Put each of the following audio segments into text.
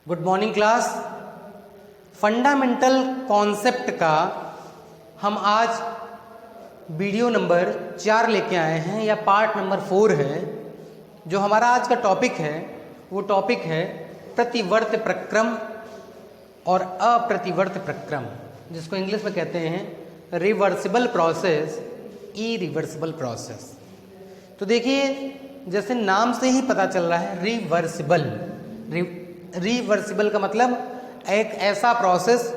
Good morning class. Fundamental concept का हम आज वीडियो नंबर 4 लेके आए हैं या पार्ट नंबर 4 है। जो हमारा आज का टॉपिक है वो टॉपिक है प्रतिवर्त प्रक्रम और अप्रतिवर्त प्रक्रम, जिसको इंग्लिश में कहते हैं रिवर्सिबल प्रोसेस, इरिवर्सिबल प्रोसेस। तो देखिए, जैसे नाम से ही पता चल रहा है रिवर्सिबल। रिवर्सिबल का मतलब एक ऐसा प्रोसेस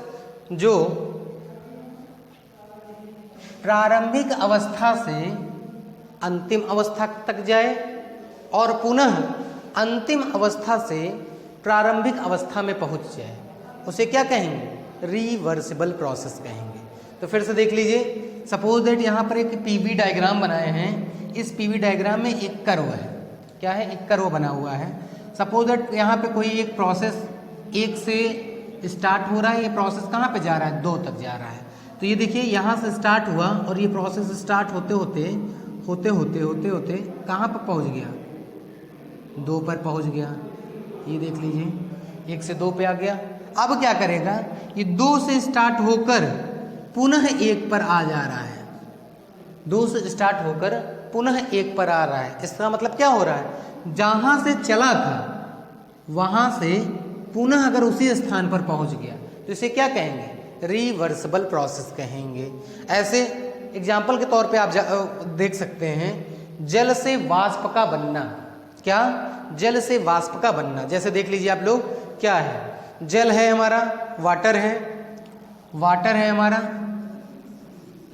जो प्रारंभिक अवस्था से अंतिम अवस्था तक जाए और पुनः अंतिम अवस्था से प्रारंभिक अवस्था में पहुंच जाए, उसे क्या कहेंगे? रिवर्सिबल प्रोसेस कहेंगे। तो फिर से देख लीजिए, सपोज दैट यहाँ पर एक पीवी डायग्राम बनाए हैं। इस पीवी डायग्राम में एक कर्व है। क्या है? एक कर्व बना हुआ है। सपोज दैट यहाँ पे कोई एक प्रोसेस 1 से स्टार्ट हो रहा है। ये प्रोसेस कहाँ पे जा रहा है? 2 तक जा रहा है। तो ये देखिए, यहाँ से स्टार्ट हुआ और ये प्रोसेस स्टार्ट होते होते कहाँ पर पहुँच गया? 2 पर पहुँच गया। ये देख लीजिए, 1 से 2 पे आ गया। अब क्या करेगा? ये 2 से स्टार्ट होकर पुनः 1 पर आ जा रहा है। 2 से स्टार्ट होकर पुनः 1 पर आ रहा है। इसका मतलब क्या हो रहा है? जहां से चला था वहां से पुनः अगर उसी स्थान पर पहुंच गया तो इसे क्या कहेंगे? रिवर्सिबल प्रोसेस कहेंगे। ऐसे एग्जाम्पल के तौर पे आप देख सकते हैं, जल से वाष्प का बनना। क्या? जल से वाष्प का बनना। जैसे देख लीजिए आप लोग, क्या है? जल है हमारा, वाटर है, वाटर है हमारा।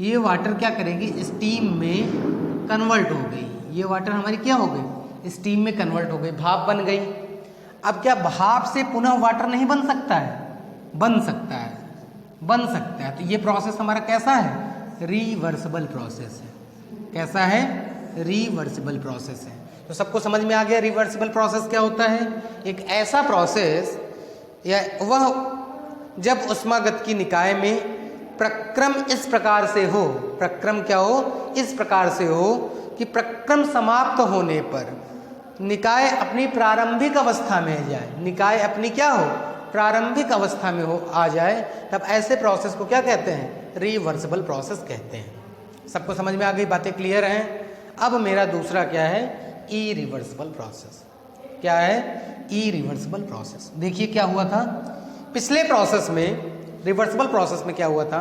ये वाटर क्या करेगी? स्टीम में कन्वर्ट हो गई। ये वाटर हमारी क्या हो गई? स्टीम में कन्वर्ट हो गई, भाप बन गई। अब क्या भाप से पुनः वाटर नहीं बन सकता है? बन सकता है, बन सकता है। तो ये प्रोसेस हमारा कैसा है? रिवर्सिबल प्रोसेस है। कैसा है? रिवर्सिबल प्रोसेस है। तो सबको समझ में आ गया रिवर्सिबल प्रोसेस क्या होता है? एक ऐसा प्रोसेस या वह जब ऊष्मागतिकी निकाय में प्रक्रम इस प्रकार से हो, प्रक्रम क्या हो? इस प्रकार से हो कि प्रक्रम समाप्त होने पर निकाय अपनी प्रारंभिक अवस्था में जाए। निकाय अपनी क्या हो? प्रारंभिक अवस्था में हो, आ जाए। तब ऐसे प्रोसेस को क्या कहते हैं? रिवर्सिबल प्रोसेस कहते हैं। सबको समझ में आ गई? बातें क्लियर हैं? अब मेरा दूसरा क्या है? Irreversible process. क्या है? Irreversible process. देखिए क्या हुआ था पिछले प्रोसेस में। रिवर्सिबल प्रोसेस में क्या हुआ था?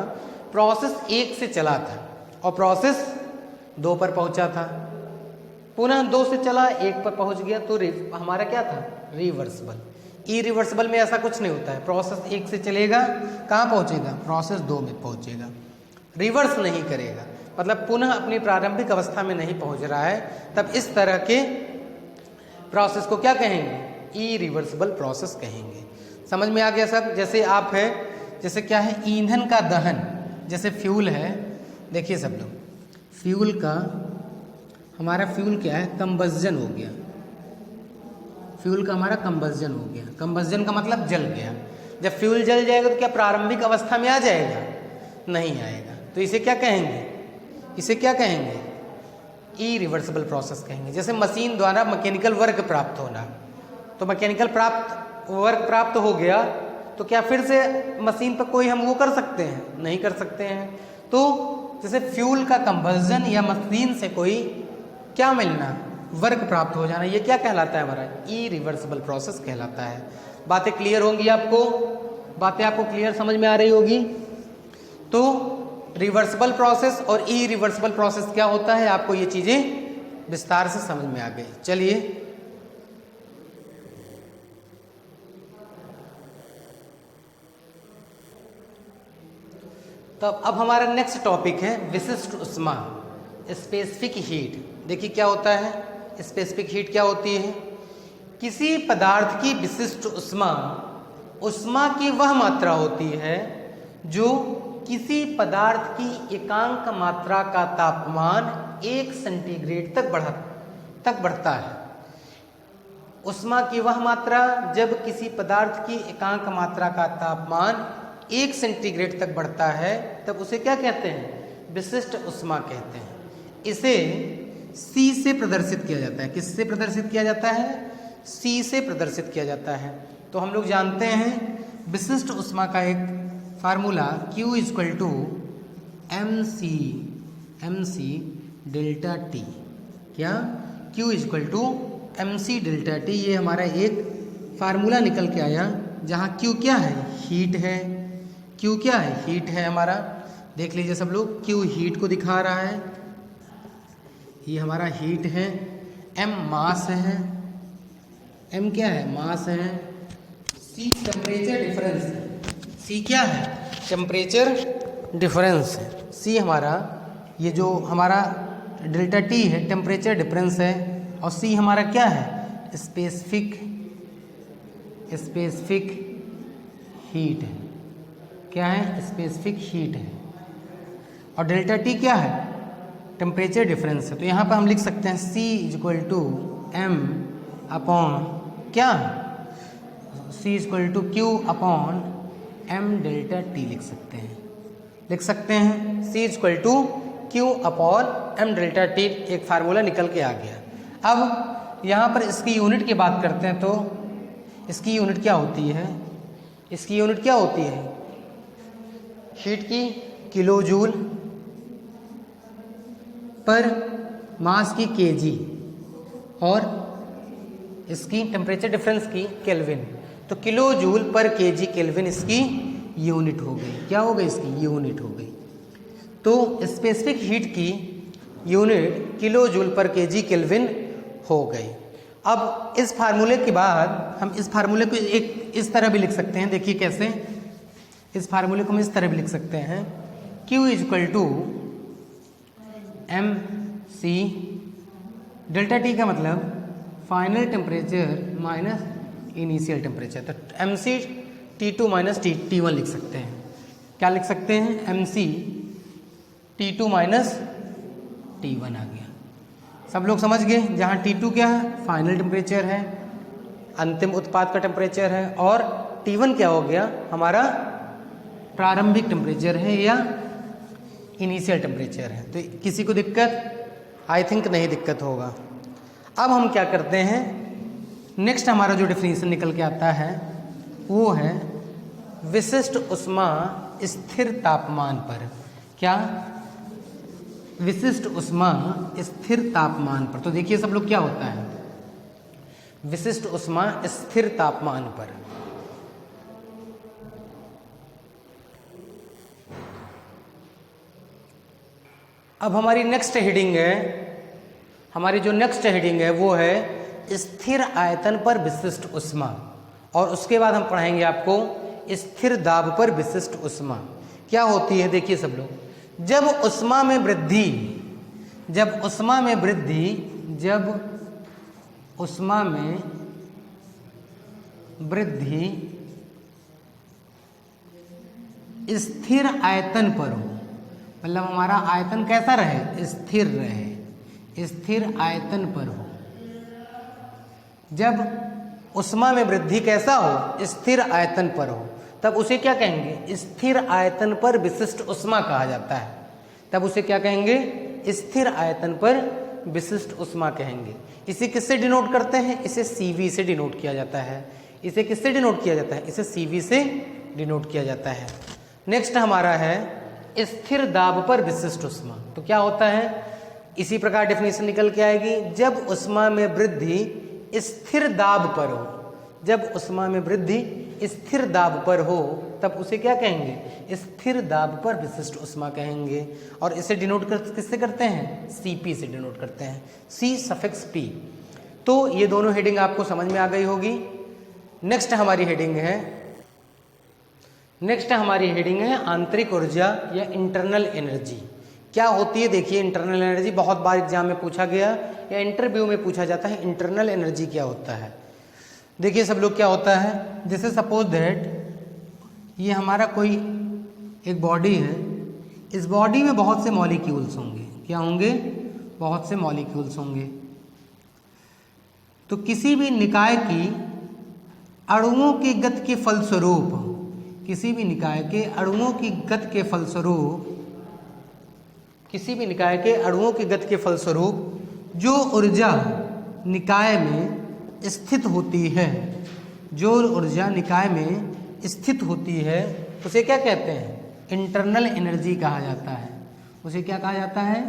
प्रोसेस 1 से चला था और प्रोसेस 2 पर पहुंचा था, पुनः 2 से चला 1 पर पहुंच गया। तो हमारा क्या था? रिवर्सिबल। इरिवर्सिबल में ऐसा कुछ नहीं होता है। प्रोसेस 1 से चलेगा, कहाँ पहुंचेगा? प्रोसेस 2 में पहुंचेगा, रिवर्स नहीं करेगा। मतलब पुनः अपनी प्रारंभिक अवस्था में नहीं पहुंच रहा है। तब इस तरह के प्रोसेस को क्या कहेंगे? इरिवर्सिबल प्रोसेस कहेंगे। समझ में आ गया सब? जैसे आप है, जैसे क्या है? ईंधन का दहन। जैसे फ्यूल है, देखिए सब लोग, फ्यूल का हमारा फ्यूल क्या है? कंबस्जन हो गया। फ्यूल का हमारा कंबस्जन हो गया। कंबस्जन का मतलब जल गया। जब फ्यूल जल जाएगा तो क्या प्रारंभिक अवस्था में आ जाएगा? नहीं आएगा। तो इसे क्या कहेंगे? इसे क्या कहेंगे? इरिवर्सिबल प्रोसेस कहेंगे। जैसे मशीन द्वारा मैकेनिकल वर्क प्राप्त होना, तो मैकेनिकल वर्क प्राप्त हो गया तो क्या फिर से मशीन पर कोई हम वो कर सकते हैं? नहीं कर सकते हैं। तो जैसे फ्यूल का कंबस्जन या मशीन से कोई क्या मिलना? वर्क प्राप्त हो जाना, ये क्या कहलाता है? हमारा इरिवर्सिबल प्रोसेस कहलाता है। बातें क्लियर होंगी आपको? बातें आपको क्लियर समझ में आ रही होगी? तो रिवर्सिबल प्रोसेस और इरिवर्सिबल प्रोसेस क्या होता है, आपको ये चीजें विस्तार से समझ में आ गई। चलिए, तो अब हमारा नेक्स्ट टॉपिक है विशिष्ट ऊष्मा, स्पेसिफिक हीट। देखिए क्या होता है स्पेसिफिक हीट? क्या होती है? किसी पदार्थ की विशिष्ट ऊष्मा, ऊष्मा की वह मात्रा होती है जो किसी पदार्थ की एकांक मात्रा का तापमान 1 सेंटीग्रेड तक बढ़ता है। ऊष्मा की वह मात्रा जब किसी पदार्थ की एकांक मात्रा का तापमान 1 सेंटीग्रेड तक बढ़ता है, तब उसे क्या कहते हैं? विशिष्ट ऊष्मा कहते हैं। इसे C से प्रदर्शित किया जाता है। किससे प्रदर्शित किया जाता है? C से प्रदर्शित किया जाता है। तो हम लोग जानते हैं विशिष्ट ऊष्मा का एक formula Q equal to M C delta t. क्या? Q equal to M C delta t. ये हमारा एक फार्मूला निकल के आया जहाँ Q क्या है? हीट है। Q क्या है? हीट है हमारा। देख लीजिए सब लोग, Q हीट को दिखा रहा है, ये हमारा हीट है। M मास है, M क्या है? मास है। C टेम्परेचर डिफरेंस, C क्या है? टेम्परेचर डिफरेंस है। C हमारा ये जो हमारा डेल्टा T है टेम्परेचर डिफरेंस है, और C हमारा क्या है? स्पेसिफिक हीट है। क्या है? स्पेसिफिक हीट है। और डेल्टा टी क्या है? टेम्परेचर डिफरेंस है। तो यहाँ पर हम लिख सकते हैं C equal to m upon क्या? C equal to Q upon m delta t लिख सकते हैं। C equal to Q upon m delta t एक फार्मूला निकल के आ गया। अब यहाँ पर इसकी यूनिट की बात करते हैं तो इसकी यूनिट क्या होती है? इसकी यूनिट क्या होती है? हीट की किलो जूल पर मास की केजी और इसकी टेम्परेचर डिफरेंस की केल्विन। तो किलो जूल पर केजी केल्विन इसकी यूनिट हो गई। क्या हो गई? इसकी यूनिट हो गई। तो स्पेसिफिक हीट की यूनिट किलो जूल पर केजी केल्विन हो गई। अब इस फार्मूले के बाद हम इस फार्मूले को एक इस तरह भी लिख सकते हैं। देखिए कैसे, इस फार्मूले को हम इस तरह भी लिख सकते हैं, Q equal to M C delta T का मतलब final temperature minus initial temperature. तो M C T2 minus T1 लिख सकते हैं। क्या लिख सकते हैं? M C T2 minus T1 आ गया। सब लोग समझ गए? जहाँ T2 क्या है? फाइनल टेम्परेचर है, अंतिम उत्पाद का टेम्परेचर है, और T1 क्या हो गया? हमारा प्रारंभिक टेम्परेचर है या इनिशियल टेम्परेचर है। तो किसी को दिक्कत? आई थिंक नहीं दिक्कत होगा। अब हम क्या करते हैं, नेक्स्ट हमारा जो डेफिनेशन निकल के आता है वो है विशिष्ट ऊष्मा स्थिर तापमान पर। क्या? विशिष्ट ऊष्मा स्थिर तापमान पर। तो देखिए सब लोग क्या होता है, विशिष्ट ऊष्मा स्थिर तापमान पर। अब हमारी नेक्स्ट हेडिंग है, हमारी जो नेक्स्ट हेडिंग है वो है स्थिर आयतन पर विशिष्ट ऊष्मा, और उसके बाद हम पढ़ाएंगे आपको स्थिर दाब पर विशिष्ट ऊष्मा क्या होती है। देखिए सब लोग, जब ऊष्मा में वृद्धि स्थिर आयतन पर हो, मतलब हमारा आयतन कैसा रहे? स्थिर रहे, स्थिर आयतन पर हो। जब ऊष्मा में वृद्धि कैसा हो? स्थिर आयतन पर हो, तब उसे क्या कहेंगे? स्थिर आयतन पर विशिष्ट ऊष्मा कहा जाता है। तब उसे क्या कहेंगे? स्थिर आयतन पर विशिष्ट ऊष्मा कहेंगे। इसे किससे डिनोट करते हैं? इसे CV से डिनोट किया जाता है। इसे किससे डिनोट किया जाता है? इसे CV से डिनोट किया जाता है। नेक्स्ट हमारा है स्थिर दाब पर विशिष्ट ऊष्मा। तो क्या होता है? इसी प्रकार डेफिनेशन निकल के आएगी, जब ऊष्मा में वृद्धि स्थिर दाब पर हो, जब ऊष्मा में वृद्धि स्थिर दाब पर हो तब उसे क्या कहेंगे? स्थिर दाब पर विशिष्ट ऊष्मा कहेंगे। और इसे डिनोट किससे करते हैं? CP से डिनोट करते हैं, C सफिक्स P। तो ये दोनों हेडिंग आपको समझ में आ गई होगी। नेक्स्ट हमारी हेडिंग है आंतरिक ऊर्जा या इंटरनल एनर्जी। क्या होती है? देखिए इंटरनल एनर्जी बहुत बार एग्जाम में पूछा गया या इंटरव्यू में पूछा जाता है, इंटरनल एनर्जी क्या होता है। देखिए सब लोग, क्या होता है, जैसे सपोज दैट ये हमारा कोई एक बॉडी है, इस बॉडी में बहुत से मॉलिक्यूल्स होंगे। क्या होंगे? बहुत से मॉलिक्यूल्स होंगे। तो किसी भी निकाय की अणुओं की गति के फलस्वरूप, किसी भी निकाय के अणुओं की गति के फलस्वरूप जो ऊर्जा निकाय में स्थित होती है जो ऊर्जा निकाय में स्थित होती है उसे क्या कहते हैं? इंटरनल एनर्जी कहा जाता है। उसे क्या कहा जाता है?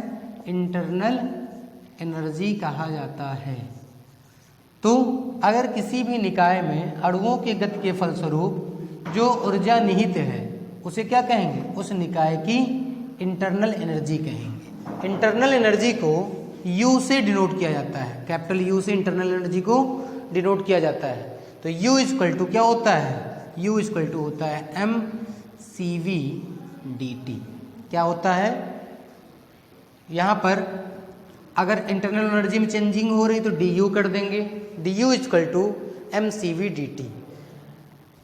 इंटरनल एनर्जी कहा जाता है। तो अगर किसी भी निकाय में अणुओं के गति के फलस्वरूप जो ऊर्जा निहित है उसे क्या कहेंगे? उस निकाय की इंटरनल एनर्जी कहेंगे। इंटरनल एनर्जी को U से डिनोट किया जाता है, कैपिटल U से इंटरनल एनर्जी को डिनोट किया जाता है। तो U इक्वल टू क्या होता है? U इक्वल टू होता है mCV dt। क्या होता है? यहाँ पर अगर इंटरनल एनर्जी में चेंजिंग हो रही तो du कर देंगे, du equal to mCV dt।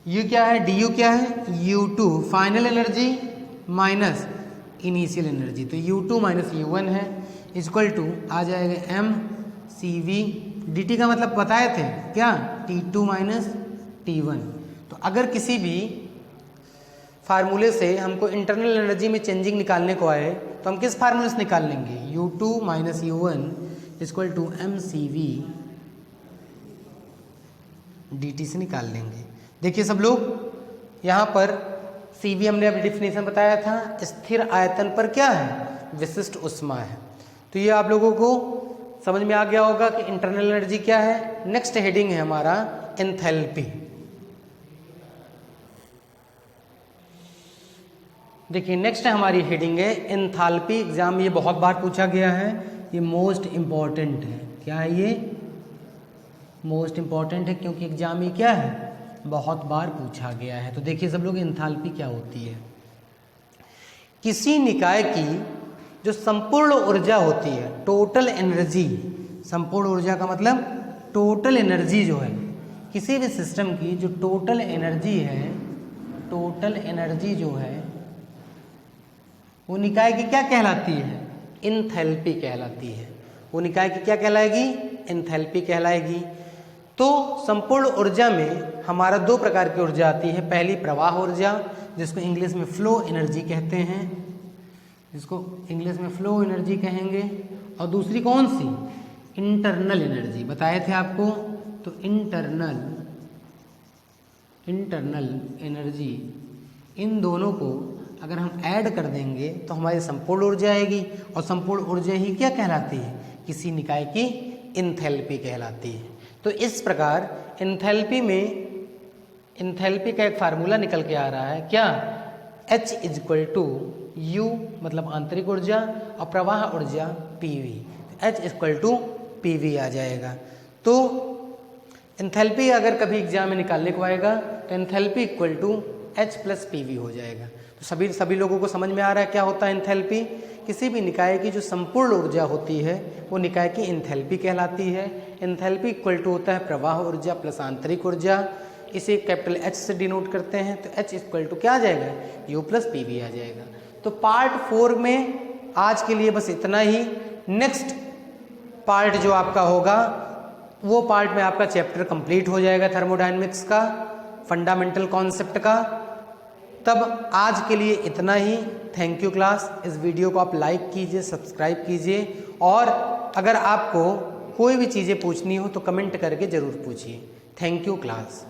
U क्या है? du क्या है? U2 final energy minus initial energy, तो U2 माइनस U1 है इक्वल टू आ जाएगा mCV dt का मतलब बताए थे क्या? T2 minus T1। तो अगर किसी भी फार्मूले से हमको इंटरनल एनर्जी में चेंजिंग निकालने को आए तो हम किस फार्मूले से निकाल लेंगे? U2 minus U1 equal to mCV dt से निकाल लेंगे। देखिए सब लोग, यहाँ पर CV हमने अभी डिफिनेशन बताया था, स्थिर आयतन पर क्या है? विशिष्ट ऊष्मा है। तो ये आप लोगों को समझ में आ गया होगा कि इंटरनल एनर्जी क्या है। नेक्स्ट हेडिंग है हमारा एंथैल्पी। देखिए नेक्स्ट हमारी हेडिंग है एंथैल्पी। एग्जाम में ये बहुत बार पूछा गया है, ये मोस्ट इम्पॉर्टेंट है। क्या है ये? मोस्ट इम्पॉर्टेंट है क्योंकि एग्जाम में क्या है? बहुत बार पूछा गया है। तो देखिए सब लोग, एंथैल्पी क्या होती है? किसी निकाय की जो संपूर्ण ऊर्जा होती है, टोटल एनर्जी, संपूर्ण ऊर्जा का मतलब टोटल एनर्जी जो है किसी भी सिस्टम की, जो टोटल एनर्जी है, टोटल एनर्जी जो है वो निकाय की क्या कहलाती है? एंथैल्पी कहलाती है। वो निकाय की क्या कहलाएगी? एंथैल्पी कहलाएगी। तो संपूर्ण ऊर्जा में हमारा दो प्रकार की ऊर्जा आती है। पहली प्रवाह ऊर्जा, जिसको इंग्लिश में फ्लो एनर्जी कहते हैं, जिसको इंग्लिश में फ्लो एनर्जी कहेंगे। और दूसरी कौन सी? Internal energy. बताए थे आपको, तो इंटरनल एनर्जी, इन दोनों को अगर हम ऐड कर देंगे तो हमारी संपूर्ण ऊर्जा आएगी। और संपूर्ण ऊर्जा ही क्या कहलाती है? किसी निकाय की एंथैल्पी कहलाती है। तो इस प्रकार एंथैल्पी में, एंथैल्पी का एक फार्मूला निकल के आ रहा है क्या? H इक्वल टू U मतलब आंतरिक ऊर्जा और प्रवाह ऊर्जा PV, H equal to PV आ जाएगा। तो एंथैल्पी अगर कभी एग्जाम में निकालने को आएगा तो enthalpy equal to H plus PV हो जाएगा। तो सभी लोगों को समझ में आ रहा है क्या होता है एंथैल्पी? किसी भी निकाय की जो संपूर्ण ऊर्जा होती है वो निकाय की एंथैल्पी कहलाती है। एंथैल्पी इक्वल टू होता है प्रवाह ऊर्जा प्लस आंतरिक ऊर्जा। इसे कैपिटल H से डिनोट करते हैं, तो H इक्वल टू क्या आ जाएगा? U प्लस PV आ जाएगा। तो पार्ट 4 में आज के लिए बस इतना ही। नेक्स्ट पार्ट जो आपका होगा वो पार्ट में आपका चैप्टर कंप्लीट हो जाएगा थर्मोडायनेमिक्स का, फंडामेंटल कॉन्सेप्ट का। तब आज के लिए इतना ही। Thank you class. इस वीडियो को आप लाइक कीजिए, सब्सक्राइब कीजिए, और अगर आपको कोई भी चीज़ें पूछनी हो तो कमेंट करके ज़रूर पूछिए। Thank you class.